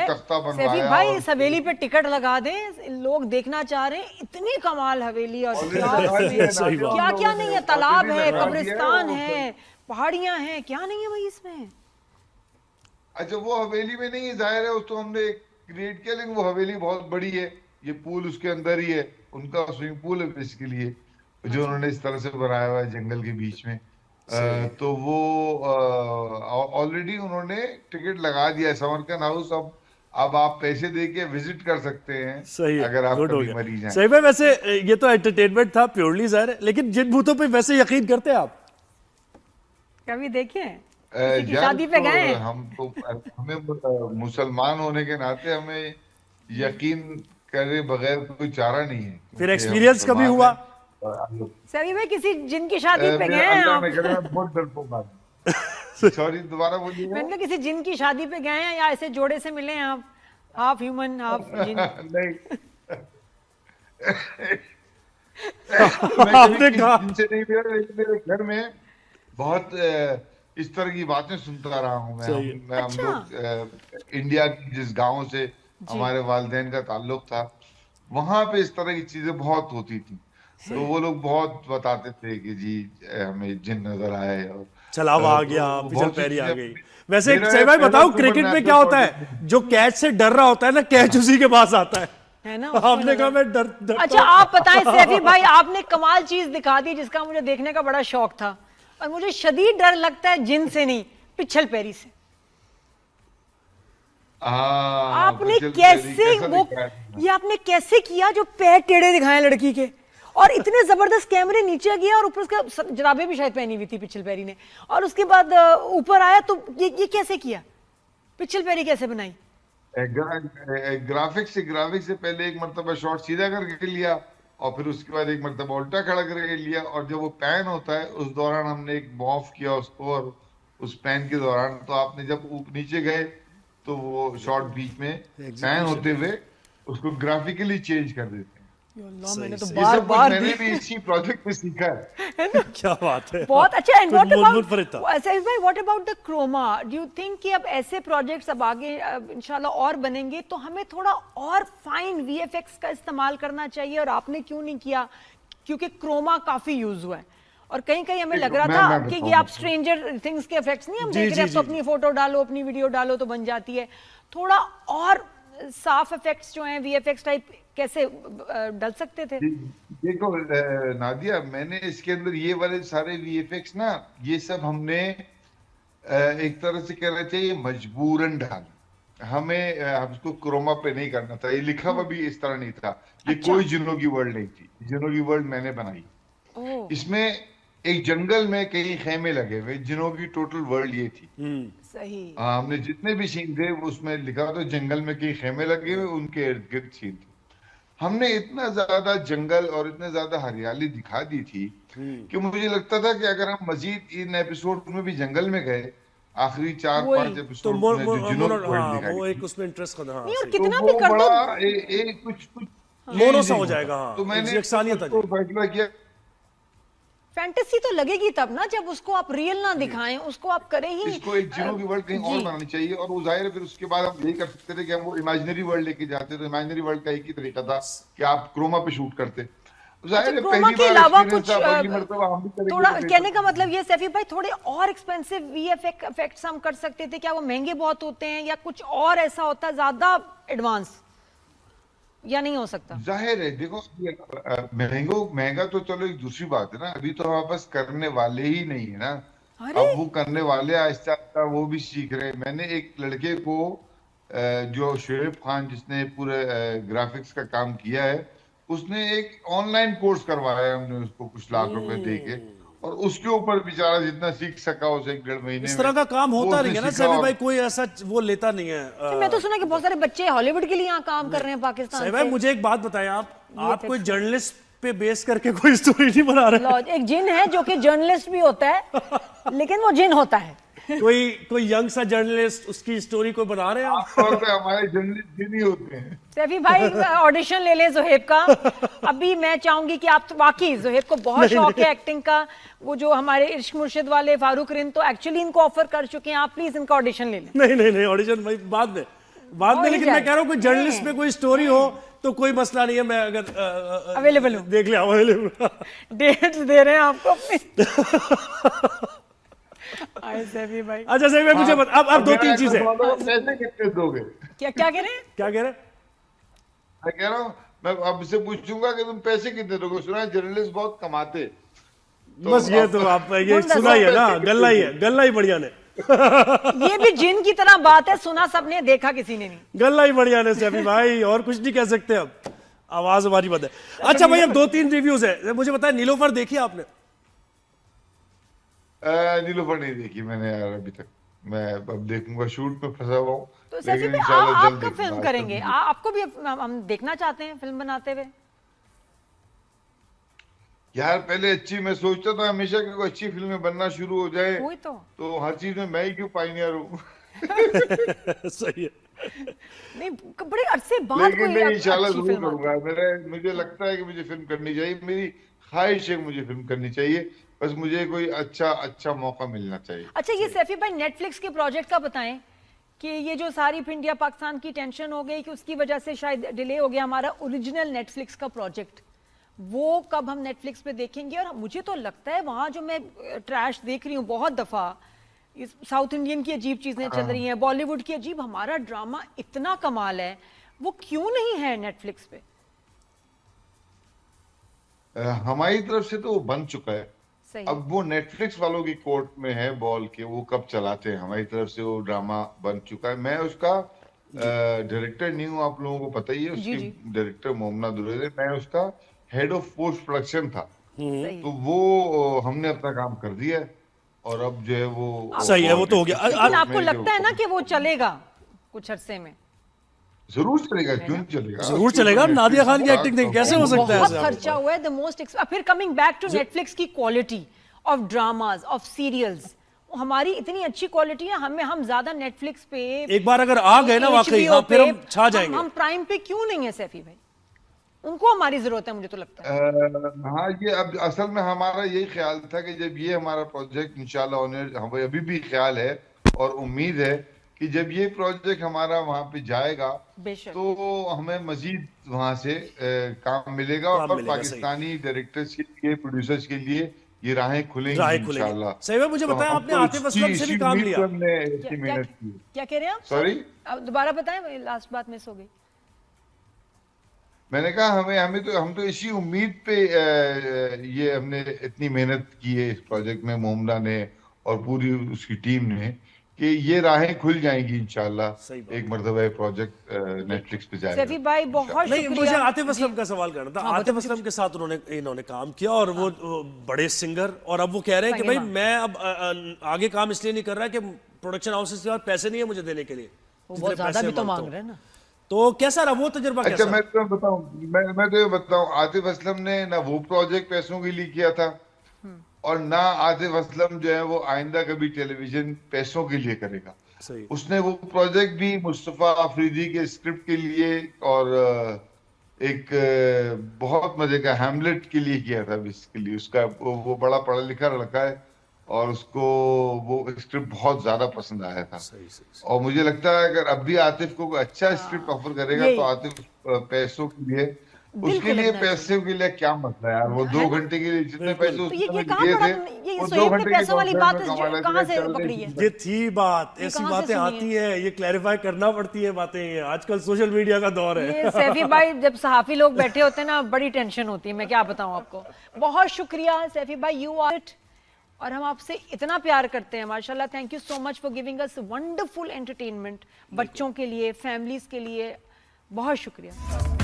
तख्ता सैफी बनवाया। भाई और इस हवेली पे टिकट लगा दें, लोग देखना चाह रहे हैं, इतनी कमाल हवेली। और ऑलरेडी क्या लगा उसमें दिया सही बात। क्या क्या नहीं है, तालाब है, ऑलरेडी लगा दिया है, कब्रिस्तान वो है, पहाड़ियां हैं, क्या नहीं है भाई इसमें। अच्छा वो हवेली में नहीं है, जाहिर है उसको हमने क्रिएट किया, लेकिन वो हवेली बहुत बड़ी है, ये पूल उसके अंदर ही है, उनका स्विमिंग पूल है बेसिकली है, जो अच्छा उन्होंने इस तरह से बनाया हुआ है जंगल के बीच में। सही है। तो वो ऑलरेडी उन्होंने टिकट लगा दिया है समरकंद हाउस। अब आप पैसे दे के विजिट कर सकते हैं सही है, अगर आप गुड हो कभी गया। मरीज हैं। सही में वैसे ये तो एंटरटेनमेंट था प्योरली ज़ाहिर है, लेकिन जिन भूतों पे वैसे यकीन करते हैं आप? कभी देखे किसी की यार शादी पे तो गए हैं? हम तो हमें मुसलमान होने के नाते हमें यकीन करे बगैर कोई चारा नहीं है, फिर क्योंकि हम एक्सपीरियंस कभी मुसलमान हुआ? हैं। और सभी भाई किसी जिन की शादी पे मेरा गए हैं अल्लाह आप? ने करे, मैं बहुत डरपोक आदमी। सॉरी दोबारा बोलिएगा। मैंने कहा किसी जिन की शादी पे गए हैं या ऐसे जोड़े से मिले हैं आप, हाफ ह्यूमन हाफ जिन? नहीं मैं आपने कभी कहा जिनसे नहीं मिला, लेकिन मेरे घर में बहुत इस तरह की बातें सुनता रहा हूँ मैं। सही है। हम अच्छा लोग इंडिया की जिस गांव से जी हमारे वालिदैन का ताल्लुक था, वहां पे इस तरह की चीजें बहुत होती थी। तो वो लोग बहुत बताते थे कि जी हमें जिन नजर आए, और छलावा आ गया, तो पिछल बहुत सी पैरी आ चीजें। गई। वैसे मेरा सही भाई पहला बताओ, सुपर क्रिकेट में नेचुरल क्या होता है, प्रोजेक्ट जो कैच से डर रहा होता है ना, कैच उसी के पास आता है है ना उसको आपने कहा नजर- मैं डर अच्छा आप बताएं सैफी भाई, आपने कमाल चीज दिखा दी जिसका मुझे देखने का बड़ा शौक था, और मुझे शदीद डर लगता है जिन से नहीं, पिछल पैरी से। आपने पिछल पैरी कैसे कैसा वो, दिखाया था? ये आपने कैसे किया जो पैर टेढ़े दिखाए लड़की के, और इतने जबरदस्त कैमरे नीचे गया और ऊपर उसका जराबे भी शायद पहनी हुई थी पिछल पैरी ने, और उसके बाद ऊपर आया, तो ये कैसे किया, पिछल पैरी कैसे बनाई? ग्राफिक्स से पहले एक मरतबा शॉट सीधा करके लिया, और फिर उसके बाद एक मरतबा उल्टा खड़ा करके लिया, और जब वो पैन होता है उस दौरान हमने एक मॉफ किया उसको, और उस पैन के दौरान तो आपने जब नीचे गए तो वो शॉट बीच में पैन होते हुए उसको ग्राफिकली चेंज कर देते हैं। या अल्लाह, मैंने तो सही, ये बार सब कुछ बार मैंने भी इसी प्रोजेक्ट में सीखा है। क्या बात है, बहुत अच्छा। एंड कुछ व्हाट मूल-मूल फर्क था। अबाउट सैफ भाई, what about the chroma? Do you think कि अब ऐसे प्रोजेक्ट्स अब आगे इंशाल्लाह और बनेंगे तो हमें थोड़ा और फाइन वीएफएक्स का इस्तेमाल करना चाहिए, और आपने क्यों नहीं किया? क्योंकि क्रोमा काफी यूज हुआ है, और कहीं कहीं हमें लग रहा था कि ये आप स्ट्रेंजर थिंग्स के इफेक्ट्स नहीं हम जी, देख रहे हैं, जी, अब तो अपनी फोटो डालो, अपनी वीडियो डालो तो बन जाती है। थोड़ा और साफ इफेक्ट्स जो हैं वीएफएक्स टाइप कैसे डल सकते थे? देखो नादिया, मैंने इसके अंदर ये वाले सारे वीएफएक्स ना, ये सब हमने एक तरह से कहना चाहिए मजबूरन डाला। हमें हमको क्रोमा पे नहीं करना था, ये लिखा हुआ भी इस तरह नहीं था। ये अच्छा। कोई जिनों की वर्ल्ड नहीं थी, जिनों की वर्ल्ड मैंने बनाई। ओह इसमें एक जंगल में कई खेमे लगे हुए, जिनों की टोटल वर्ल्ड ये थी। सही। हमने जितने भी सीन थे उसमें लिखा तो जंगल में कई खेमे लगे हुए, उनके इर्द गिर्द सीन थे। हमने इतना ज्यादा जंगल और इतने ज्यादा हरियाली दिखा दी थी कि मुझे लगता था कि अगर हम मजीद इन एपिसोड में भी जंगल में गए, आखिरी वही। 4-5 तो एपिसोड में जो जिनों की वर्ल्ड हाँ, दिखाई वो थी, एक उसमें इंटरेस्ट करना, हाँ नहीं, और सही। तो कितना भी वो कर दो, बड़ा कुछ मोनो सा changing हो जाएगा, होता। हाँ, तो मैंने यकसानियत आ उसको जाएगी। फैसला किया। फैंटेसी तो लगेगी तब ना जब उसको आप रियल ना दिखाएं, उसको आप करें ही इसको एक जिनों की वर्ल्ड कहीं और जी। बनानी चाहिए, और वो जाहिर है फिर उसके बाद हम यही कर सकते थे कि हम वो इमेजिनरी वर्ल्ड लेके जाते। तो इमेजिनरी वर्ल्ड का एक ही तरीका था कि आप क्रोमा पे शूट करते। अच्छा, जाहिर है क्रोमा पहली के बार अलावा एक्सपीरियंस कुछ था, अगली मर्तबा हम भी करेंगे थोड़ा तो कहने का बेहतर। मतलब ये सैफी भाई, थोड़े और एक्सपेंसिव वीएफएक्स इफेक्ट्स हम कर सकते थे क्या? वो महंगे बहुत होते हैं, या कुछ और ऐसा होता है ज्यादा एडवांस, या नहीं हो सकता? जाहिर है देखो, महंगा तो चलो एक दूसरी बात है ना, अभी तो हमारे पास करने वाले ही नहीं है ना। अरे अब वो करने वाले आहिस्ता आहिस्ता वो भी सीख रहे हैं। मैंने एक लड़के को जो शोएब खान, जिसने पूरे ग्राफिक्स का काम किया है, उसने एक ऑनलाइन कोर्स करवाया है हमने उसको कुछ लाख रुपए दे के, और उसके ऊपर बेचारा जितना सीख सका उसे 1-1.5 महीने इस में तरह का काम वो होता उसने नहीं है ना सीखा। सैफी और भाई, कोई ऐसा वो लेता नहीं है। तो मैं तो सुना कि बहुत सारे बच्चे हॉलीवुड के लिए यहाँ काम कर रहे हैं पाकिस्तान सैफी भाई से। मुझे एक बात बताएं, आप VFX कोई जर्नलिस्ट पे बेस करके कोई स्टोरी नहीं बना रहे? लॉज एक जिन है जो कि जर्नलिस्ट भी होता है, लेकिन वो जिन होता है। कोई यंग सा जर्नलिस्ट, उसकी स्टोरी कोई बना रहे हैं आप? आमतौर पे हमारे जर्नलिस्ट जिन ही होते हैं। सैफी भाई ऑडिशन ले लें जोहेब का। अभी मैं चाहूंगी कि आप, वाकई जोहेब को बहुत शौक है एक्टिंग का, वो जो हमारे इश्क मुर्शिद वाले फारूक रिन तो एक्चुअली इनको ऑफर कर चुके हैं, आप प्लीज इनका ऑडिशन ले लें। नहीं ऑडिशन भाई बाद में, बाद में, हो ही लेकिन मैं जाए। कह रहा हूँ कोई जर्नलिस्ट पे कोई स्टोरी हो तो कोई मसला नहीं है, मैं अगर अवेलेबल हूँ, देख लिया अवेलेबल। डेट्स दे रहे हैं आपको अपने। आए सैफी भाई, अच्छा सही, मुझे अब दो तीन चीजें। पैसे कितने दोगे? क्या क्या कह रहे हैं? क्या कह रहे हैं? मैं कह रहा हूँ, मैं अब से पूछूंगा कि तुम पैसे कितने दोगे। सुना है जर्नलिस्ट बहुत कमाते। बस ये तो आप ये मुंडा सुना ही है ना, पैसे गल्ला ही है, गल्ला ही बढ़िया ने, ये भी जिन की तरह बात है, सुना सबने, देखा किसी ने नहीं। गल्ला ही बढ़िया ने सैफी भाई, और कुछ नहीं कह सकते अब, आवाज हमारी बंद है। अच्छा भाई, अब दो तीन रिव्यूज है, मुझे बताया नीलोफर देखी आपने? नीलोफर नहीं देखी मैंने यार अभी तक। मैं अब देखूंगा, शूट में फंसा हुआ हूँ, तो सैफी लेकिन भाई, इंशाल्लाह आप जल्द कब फिल्म देखूंगा। करेंगे? आपको भी हम देखना चाहते हैं फिल्म बनाते हुए। यार पहले अच्छी, मैं सोचता था हमेशा कि कोई अच्छी फिल्में बनना शुरू हो जाए, वही तो हर चीज में मैं ही क्यों पाइनियर हूँ। सही है। नहीं, बड़े अरसे बाद लेकिन कोई मैं इंशाल्लाह अच्छी जरूर फिल्म आती करूंगा। मुझे लगता है कि मुझे फिल्म करनी चाहिए, मेरी ख्वाहिश है मुझे फिल्म करनी चाहिए, बस मुझे कोई अच्छा मौका मिलना चाहिए। अच्छा, ये सैफी भाई नेटफ्लिक्स के प्रोजेक्ट का बताएं कि ये जो सारी इंडिया पाकिस्तान की टेंशन हो गई कि उसकी वजह से शायद डिले हो गया हमारा ओरिजिनल नेटफ्लिक्स का प्रोजेक्ट, वो कब हम नेटफ्लिक्स पे देखेंगे? और मुझे तो लगता है वहां जो मैं ट्रैश देख रही हूँ बहुत दफा, इस साउथ इंडियन की अजीब चीजें चल रही हैं, बॉलीवुड की अजीब, हमारा ड्रामा इतना कमाल है, वो क्यों नहीं है नेटफ्लिक्स पे? हमारी तरफ से तो वो बन चुका है, सही। अब वो नेटफ्लिक्स वालों की कोर्ट में है बॉल के, वो कब चलाते हैं। हमारी तरफ से वो ड्रामा बन चुका है। मैं उसका डायरेक्टर नहीं हूँ, आप लोगों को पता ही है। जी, उसकी जी। डायरेक्टर मोमना दुबे है, मैं उसका हेड ऑफ पोस्ट प्रोडक्शन था। सही तो वो हमने अपना काम कर दिया है, और अब जो है वो सही है, वो तो हो गया। लेकिन आपको लगता है ना कि वो चलेगा कुछ अरसे में? जरूर चलेगा, क्यों नहीं चलेगा? जरूर चलेगा। नादिया खान की एक्टिंग देख, कैसे हो सकता है बहुत ऐसे? खर्चा हुआ है, द मोस्ट। फिर कमिंग बैक टू नेटफ्लिक्स की quality of dramas, of serials, हमारी इतनी अच्छी क्वालिटी है, हम ज्यादा नेटफ्लिक्स पे, एक बार अगर आ गए ना वाकई, HBO हाँ, फिर पे, हम छा जाएंगे। हम प्राइम पे क्यों नहीं है सैफी भाई? उनको हमारी जरूरत है, मुझे तो लगता है। हाँ, ये अब असल में हमारा यही ख्याल था कि जब ये हमारा प्रोजेक्ट इंशाल्लाह होने, हमें अभी भी ख्याल है और उम्मीद है कि जब ये प्रोजेक्ट हमारा वहां पे जाएगा बेशक। तो हमें मजीद वहां से काम मिलेगा, काम और मिलेगा, सही। पाकिस्तानी डायरेक्टर्स के लिए, प्रोड्यूसर्स के लिए ये राहें खुलेंगी राहें खुलेंगी। इंशाल्लाह। सही है, मुझे तो बताया आपने हमको आतिफ असलम से भी इसी काम उम्मीद लिया। पे हमने इतनी क्या मेहनत की। क्या कह रहे हैं आप? Sorry? आप दोबारा बताएं, लास्ट बात मिस हो गई। मैंने कहा हम तो इसी उम्मीद पे ये हमने इतनी मेहनत की है इस प्रोजेक्ट में, मोमना ने और पूरी उसकी टीम ने, कि ये राहें खुल जाएंगी इंशाल्लाह। सही बात। एक मर्तबा ये प्रोजेक्ट नेटफ्लिक्स पे जाएगा। सैफी भाई बहुत नहीं, मुझे शुक्रिया। आतिफ असलम का सवाल करना था। हाँ, आतिफ असलम के साथ इन्होंने काम किया, और वो बड़े सिंगर, और अब वो कह रहे हैं कि भाई सही मैं अब आगे काम इसलिए नहीं कर रहा कि प्रोडक्शन हाउसेस के पास पैसे नहीं है मुझे देने के लिए, वो बहुत ज्यादा भी तो मांग हूं। रहे हैं ना। तो कैसा रहा वो तजुर्बा? अच्छा, कैसा? मैं तुम्हें बताऊं, मैं तो ये बताऊं, आतिफ असलम ने ना वो प्रोजेक्ट पैसों के लिए किया था, और ना आतिफ असलम जो है वो आइंदा कभी टेलीविजन पैसों के लिए करेगा। सही। उसने वो प्रोजेक्ट भी मुस्तफा अफरीदी के स्क्रिप्ट के लिए और एक बहुत मजे का हैमलेट के लिए किया था बेसिकली। उसका वो बड़ा पढ़ा लिखा लड़का है, और उसको वो स्क्रिप्ट बहुत ज्यादा पसंद आया था। सही, सही। और मुझे लगता है अगर अब भी आतिफ को कोई अच्छा स्क्रिप्ट ऑफर करेगा यही। तो आतिफ पैसों के लिए, दिल उसके को लिए लगना पैसे के लिए क्या मसला है यार। वो 2 घंटे के लिए जितने पैसे तो उसने ये हमें कहाँ दिए पढ़ा थे, तुमने? ये वो सोएब 2 ने घंटे के पैसों वाली कॉन्सर्ट बात में कमा लेते कहाँ हैं, से चल पकड़ी रही है? थी। ये थी बात, ये ऐसी कहाँ से बातें सुनी आती हैं, ये क्लैरिफाई करना पड़ती है बातें। ये आजकल सोशल मीडिया का दौर है। ये सैफी भाई, जब सहाफी लोग बैठे होते हैं ना, बड़ी टेंशन होती है, मैं क्या बताऊं आपको। बहुत शुक्रिया सैफी भाई, यू आर इट। और हम आपसे इतना प्यार करते हैं, माशाल्लाह। Thank you so much for giving us wonderful entertainment, बच्चों के लिए, फैमिलीज के लिए। बहुत शुक्रिया।